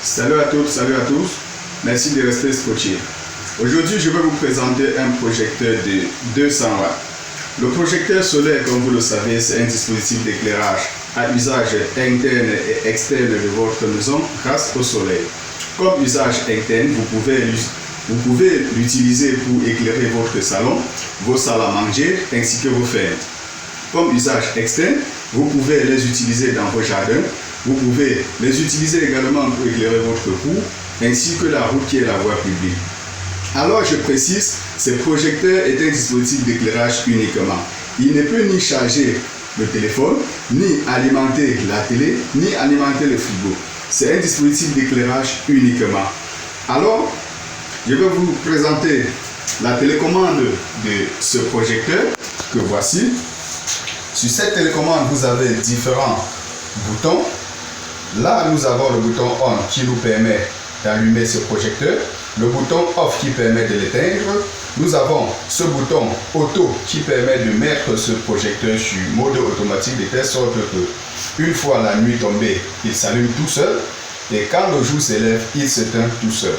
Salut à toutes, salut à tous. Merci de rester scotché. Aujourd'hui, je vais vous présenter un projecteur de 200 watts. Le projecteur solaire, comme vous le savez, c'est un dispositif d'éclairage à usage interne et externe de votre maison grâce au soleil. Comme usage interne, vous pouvez l'utiliser pour éclairer votre salon, vos salles à manger ainsi que vos fenêtres. Comme usage externe, vous pouvez les utiliser dans vos jardins. Vous pouvez les utiliser également pour éclairer votre cour ainsi que la route qui est la voie publique. Alors je précise, ce projecteur est un dispositif d'éclairage uniquement. Il ne peut ni charger le téléphone, ni alimenter la télé, ni alimenter le frigo. C'est un dispositif d'éclairage uniquement. Alors, je vais vous présenter la télécommande de ce projecteur que voici. Sur cette télécommande, vous avez différents boutons. Là, nous avons le bouton ON qui nous permet d'allumer ce projecteur, le bouton OFF qui permet de l'éteindre. Nous avons ce bouton auto qui permet de mettre ce projecteur sur mode automatique de telle sorte que une fois la nuit tombée, il s'allume tout seul et quand le jour s'élève, il s'éteint tout seul.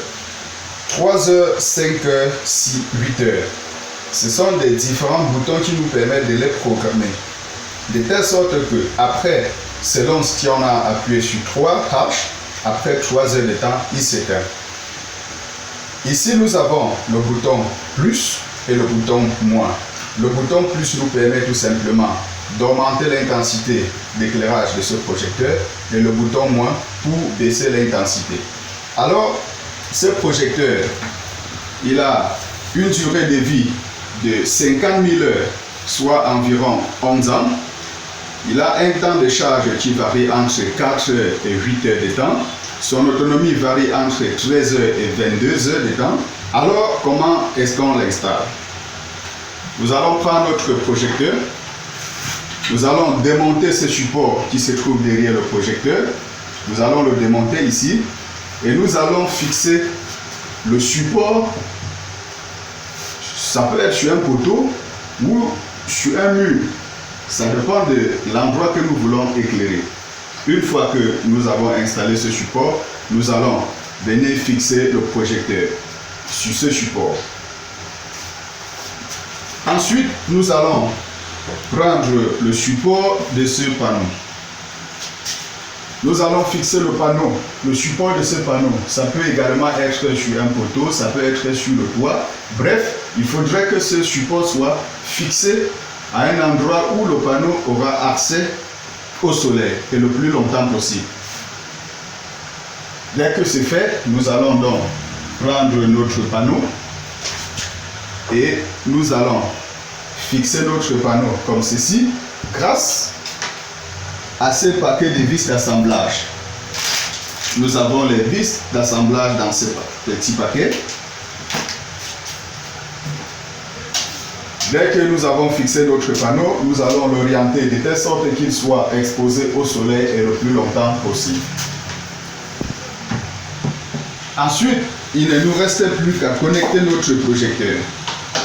3 heures, 5 heures, 6, 8 heures. Ce sont des différents boutons qui nous permettent de les programmer. De telle sorte que après, selon si on a appuyé sur 3 haches, après 3 heures de temps, il s'éteint. Ici, nous avons le bouton plus et le bouton moins. Le bouton plus nous permet tout simplement d'augmenter l'intensité d'éclairage de ce projecteur et le bouton moins pour baisser l'intensité. Alors, ce projecteur, il a une durée de vie de 50 000 heures, soit environ 11 ans. Il a un temps de charge qui varie entre 4 heures et 8 heures de temps. Son autonomie varie entre 13 heures et 22 heures de temps. Alors, comment est-ce qu'on l'installe? Nous allons prendre notre projecteur. Nous allons démonter ce support qui se trouve derrière le projecteur. Nous allons le démonter ici. Et nous allons fixer le support. Ça peut être sur un poteau ou sur un mur. Ça dépend de l'endroit que nous voulons éclairer. Une fois que nous avons installé ce support, nous allons venir fixer le projecteur sur ce support. Ensuite, nous allons prendre le support de ce panneau. Nous allons fixer le panneau, le support de ce panneau. Ça peut également être sur un poteau, ça peut être sur le toit. Bref, il faudrait que ce support soit fixé à un endroit où le panneau aura accès au soleil et le plus longtemps possible. Dès que c'est fait, nous allons donc prendre notre panneau et nous allons fixer notre panneau comme ceci grâce à ce paquet de vis d'assemblage. Nous avons les vis d'assemblage dans ce petit paquet. Dès que nous avons fixé notre panneau, nous allons l'orienter de telle sorte qu'il soit exposé au soleil et le plus longtemps possible. Ensuite, il ne nous reste plus qu'à connecter notre projecteur.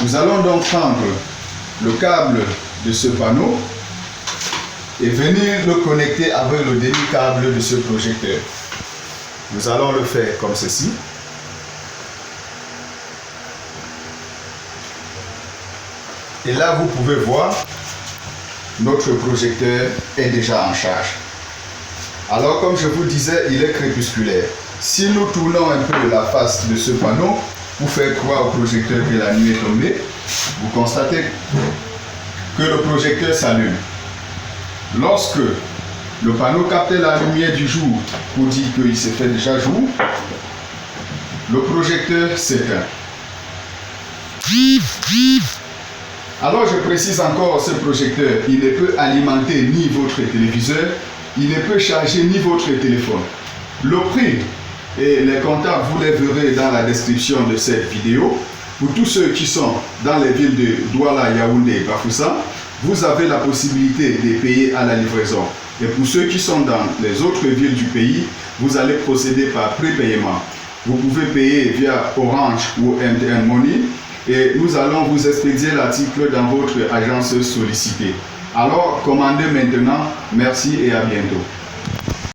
Nous allons donc prendre le câble de ce panneau et venir le connecter avec le demi-câble de ce projecteur. Nous allons le faire comme ceci. Et là, vous pouvez voir, notre projecteur est déjà en charge. Alors, comme je vous disais, il est crépusculaire. Si nous tournons un peu la face de ce panneau, pour faire croire au projecteur que la nuit est tombée, vous constatez que le projecteur s'allume. Lorsque le panneau capte la lumière du jour pour dire qu'il se fait déjà jour, le projecteur s'éteint. Alors je précise encore, ce projecteur, il ne peut alimenter ni votre téléviseur, il ne peut charger ni votre téléphone. Le prix et les contacts, vous les verrez dans la description de cette vidéo. Pour tous ceux qui sont dans les villes de Douala, Yaoundé et Bafoussam, vous avez la possibilité de payer à la livraison. Et pour ceux qui sont dans les autres villes du pays, vous allez procéder par prépaiement. Vous pouvez payer via Orange ou MTN Money. Et nous allons vous expédier l'article dans votre agence sollicitée. Alors, commandez maintenant. Merci et à bientôt.